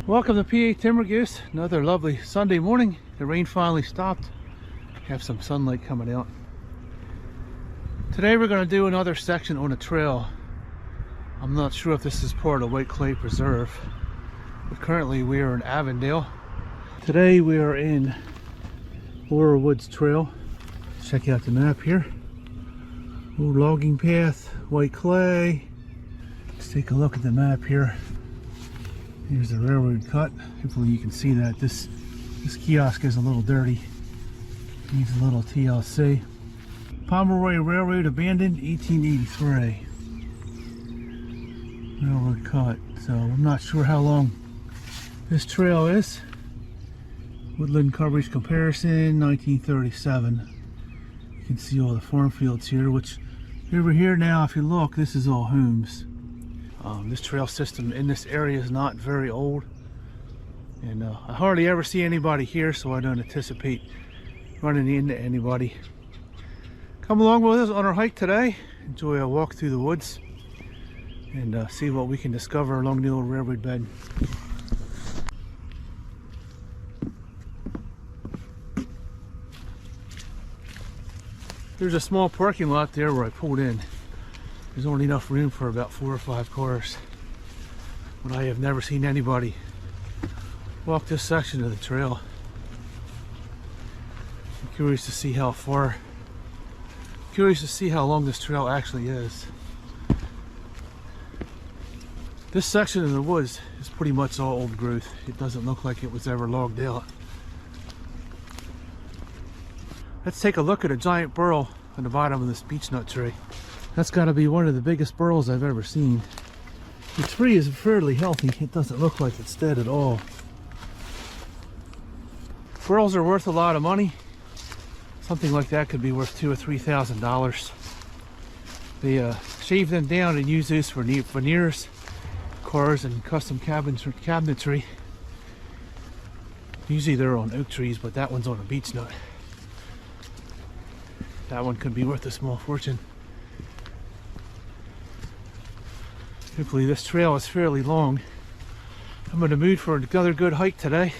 Welcome to PA Timber Goose. Another lovely Sunday morning. The rain finally stopped. Have some sunlight coming out. Today we're going to do another section on a trail. I'm not sure if this is part of White Clay Preserve, but currently we are in Avondale. Today we are in Laurel Woods Trail. Check out the map here. Old logging path, white clay. Let's take a look at the map here. Here's the railroad cut. Hopefully you can see that. This kiosk is a little dirty. Needs a little TLC. Pomeroy Railroad abandoned 1883. Railroad cut. So I'm not sure how long this trail is. Woodland coverage comparison 1937. You can see all the farm fields here, which over here now, if you look, this is all homes. This trail system in this area is not very old, and I hardly ever see anybody here, so I don't anticipate running into anybody. Come along with us on our hike today. Enjoy a walk through the woods and see what we can discover along the old railroad bed. There's a small parking lot there where I pulled in. There's only enough room for about 4 or 5 cars. But I have never seen anybody walk this section of the trail. I'm curious to see how far, curious to see how long this trail actually is. This section of the woods is pretty much all old growth. It doesn't look like it was ever logged out. Let's take a look at a giant burl on the bottom of this beechnut tree. That's got to be one of the biggest burls I've ever seen. The tree is fairly healthy. It doesn't look like it's dead at all. Burls are worth a lot of money. Something like that could be worth $2,000 or $3,000. They shave them down and use these for veneers, cars, and custom cabinetry. Usually they're on oak trees, but that one's on a beechnut. That one could be worth a small fortune. Hopefully this trail is fairly long. I'm in the mood for another good hike today.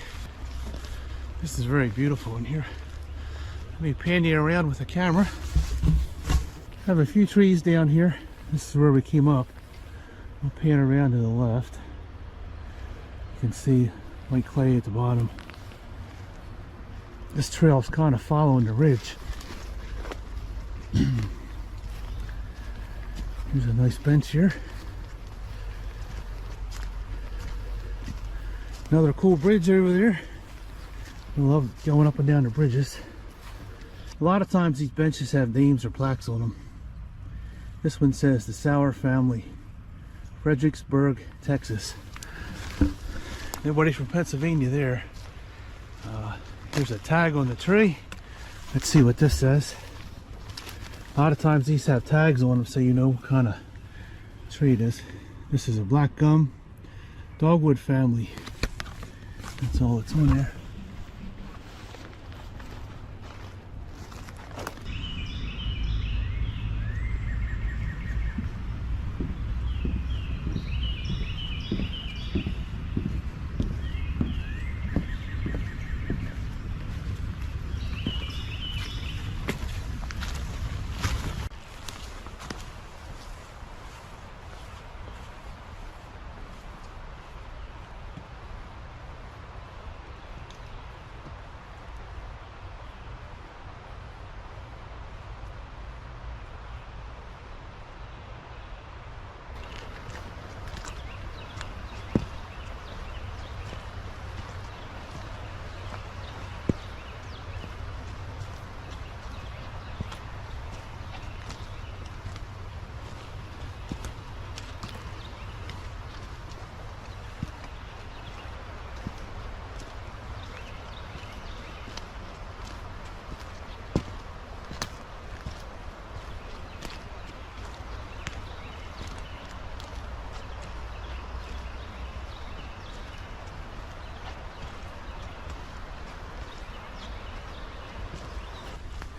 This is very beautiful in here. Let me pan you around with the camera. I have a few trees down here. This is where we came up. I'll pan around to the left. You can see white clay at the bottom. This trail is kind of following the ridge. Here's a nice bench here. Another cool bridge over there. I love going up and down the bridges. A lot of times these benches have names or plaques on them. This one says the Sauer family, Fredericksburg, Texas. Nobody from Pennsylvania there. There's a tag on the tree. Let's see what this says. A lot of times these have tags on them so you know what kind of tree it is. This is a black gum dogwood family. That's all that's on there.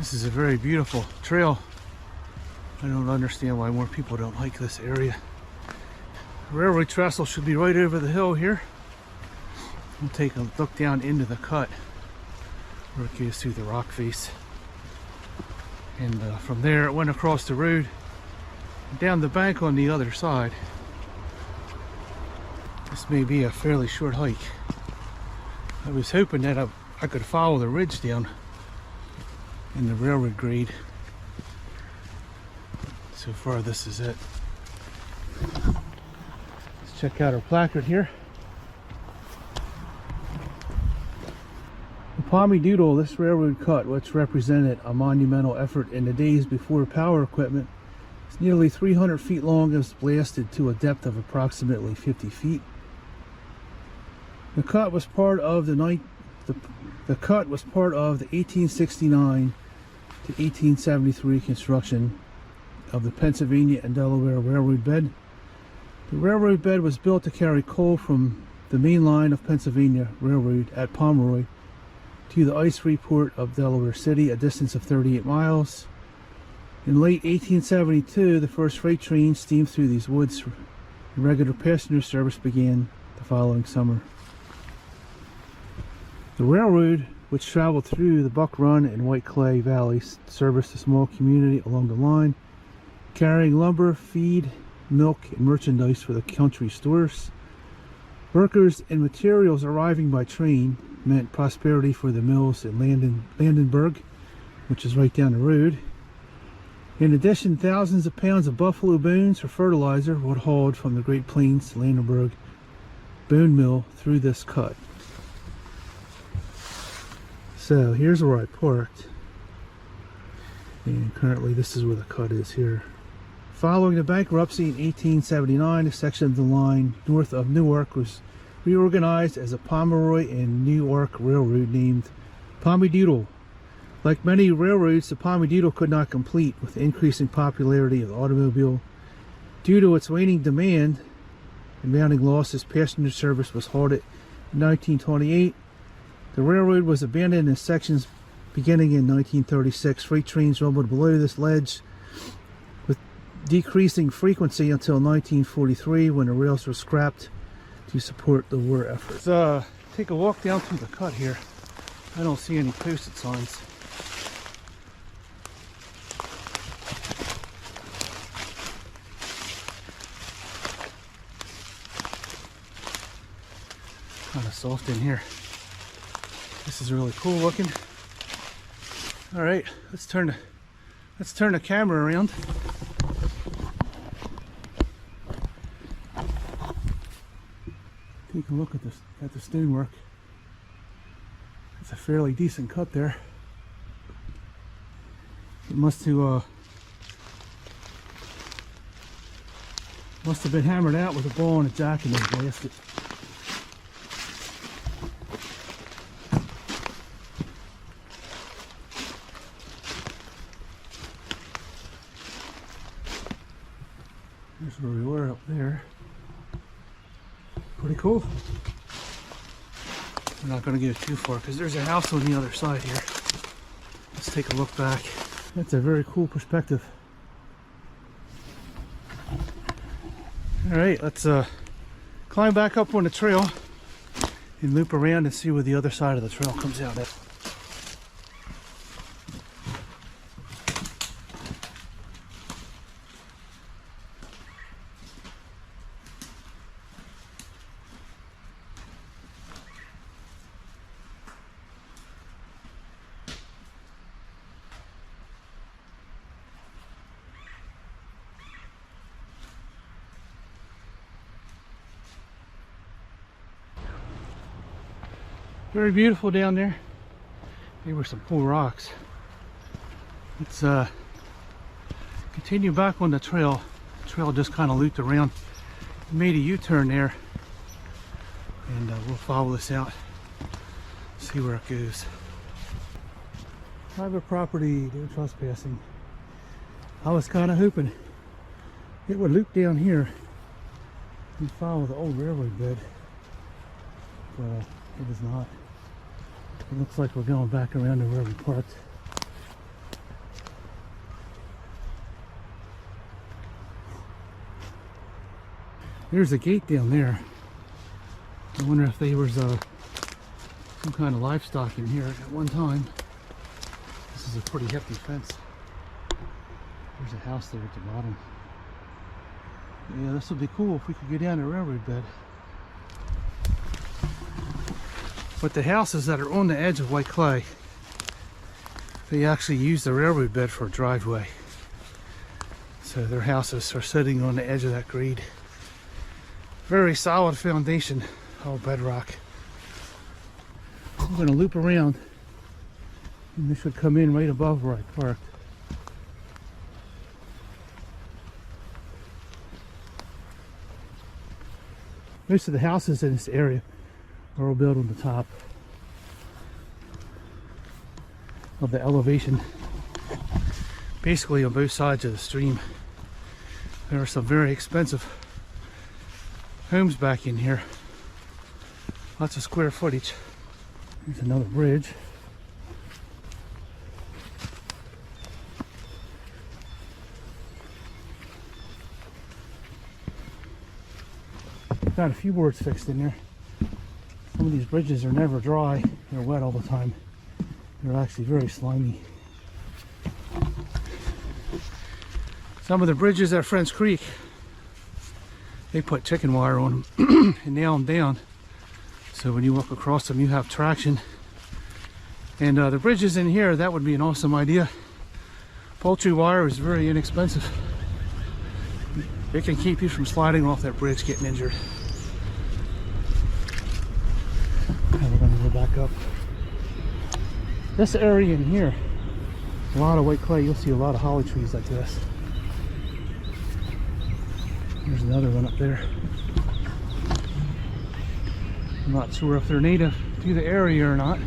This is a very beautiful trail. I don't understand why more people don't like this area. The railroad trestle should be right over the hill here. We'll take a look down into the cut where it goes through the rock face. And from there it went across the road and down the bank on the other side. This may be a fairly short hike. I was hoping that I could follow the ridge down in the railroad grade. So far this is it. Let's check out our placard here. The Palmy Doodle, this railroad cut, which represented a monumental effort in the days before power equipment, is nearly 300 feet long and was blasted to a depth of approximately 50 feet. The cut was part of the 1869 to 1873 construction of the Pennsylvania and Delaware Railroad bed. The railroad bed was built to carry coal from the main line of Pennsylvania Railroad at Pomeroy to the ice-free port of Delaware City, a distance of 38 miles. In late 1872, the first freight train steamed through these woods, and regular passenger service began the following summer. The railroad, which traveled through the Buck Run and White Clay valleys, serviced a small community along the line, carrying lumber, feed, milk, and merchandise for the country stores. Workers and materials arriving by train meant prosperity for the mills in Landenberg, which is right down the road. In addition, thousands of pounds of buffalo bones for fertilizer were hauled from the Great Plains to Landenberg bone mill through this cut. So here's where I parked, and currently this is where the cut is here. Following the bankruptcy in 1879, a section of the line north of Newark was reorganized as a Pomeroy and Newark Railroad named Palmy Doodle. Like many railroads, the Palmy Doodle could not compete with the increasing popularity of the automobile. Due to its waning demand and mounting losses, passenger service was halted in 1928. The railroad was abandoned in sections beginning in 1936. Freight trains rumbled below this ledge with decreasing frequency until 1943, when the rails were scrapped to support the war efforts. Let's take a walk down through the cut here. I don't see any posted signs. Kind of soft in here. This is really cool looking. All right, let's turn the camera around. Take a look at the stonework. It's a fairly decent cut there. It must have been hammered out with a ball and a jack and then blasted. Here's where we were up there. Pretty cool. We're not going to get too far because there's a house on the other side here. Let's take a look back. That's a very cool perspective. Alright, let's climb back up on the trail and loop around and see where the other side of the trail comes out at. Very beautiful down there. There were some cool rocks. Let's continue back on the trail. The trail just kind of looped around, made a U-turn there, and we'll follow this out, see where it goes. Private property, no trespassing. I was kind of hoping it would loop down here and follow the old railroad bed, but it is not. It looks like we're going back around to where we parked. There's a gate down there. I wonder if there was some kind of livestock in here at one time. This is a pretty hefty fence. There's a house there at the bottom. Yeah, this would be cool if we could get down the railroad bed. But the houses that are on the edge of white clay, they actually use the railroad bed for a driveway. So their houses are sitting on the edge of that grade. Very solid foundation, all bedrock. I'm going to loop around, and this should come in right above where I parked. Most of the houses in this area are all built on the top of the elevation, basically on both sides of the stream. There are some very expensive homes back in here. Lots of square footage. There's another bridge. Got a few boards fixed in there. Some of these bridges are never dry. They're wet all the time. They're actually very slimy. Some of the bridges at Friends Creek, they put chicken wire on them and nail them down. So when you walk across them, you have traction. And the bridges in here, that would be an awesome idea. Poultry wire is very inexpensive. It can keep you from sliding off that bridge, getting injured. And we're going to go back up. This area in here, a lot of white clay. You'll see a lot of holly trees like this. There's another one up there. I'm not sure if they're native to the area or not.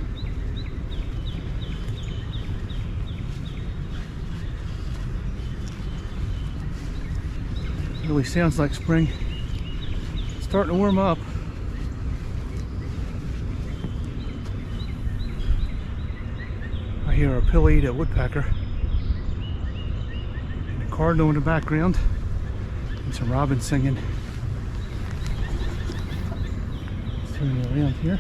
It really sounds like spring. It's starting to warm up. I hear a pileated woodpecker and a cardinal in the background and some robins singing. Let's turn around here.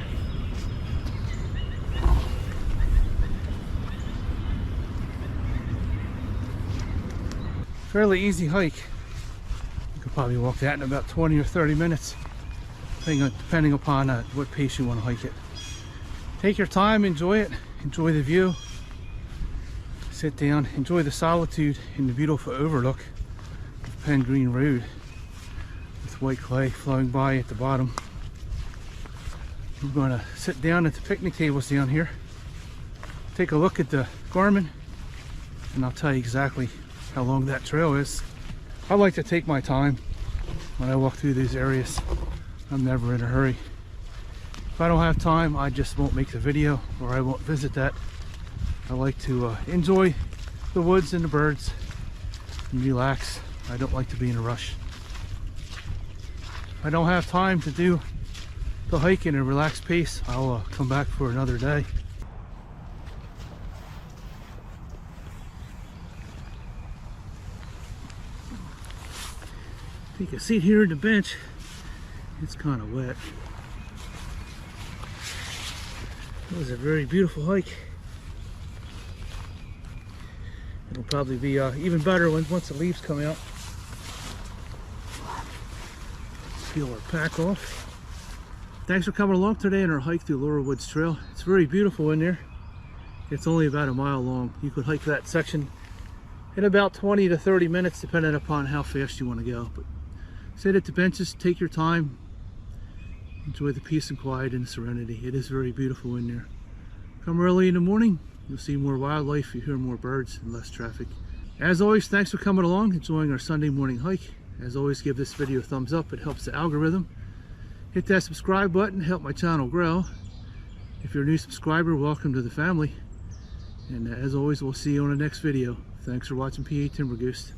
Fairly easy hike. You could probably walk that in about 20 or 30 minutes, depending upon what pace you want to hike it. Take your time, enjoy it, enjoy the view. Sit down, enjoy the solitude and the beautiful overlook of Penn Green Road with white clay flowing by at the bottom. We're going to sit down at the picnic tables down here, take a look at the Garmin, and I'll tell you exactly how long that trail is. I like to take my time when I walk through these areas. I'm never in a hurry. If I don't have time, I just won't make the video, or I won't visit that. I like to enjoy the woods and the birds and relax. I don't like to be in a rush. If I don't have time to do the hike in a relaxed pace, I'll come back for another day. Take a seat here on the bench. It's kind of wet. It was a very beautiful hike. It'll probably be even better once the leaves come out. Peel our pack off. Thanks for coming along today on our hike through Laurel Woods Trail. It's very beautiful in there. It's only about a mile long. You could hike that section in about 20 to 30 minutes, depending upon how fast you want to go. But sit at the benches, take your time, enjoy the peace and quiet and the serenity. It is very beautiful in there. Come early in the morning, you'll see more wildlife, you hear more birds and less traffic. As always, thanks for coming along, enjoying our Sunday morning hike. As always, give this video a thumbs up, it helps the algorithm. Hit that subscribe button, help my channel grow. If you're a new subscriber, welcome to the family. And as always, we'll see you on the next video. Thanks for watching PA Timber Goose.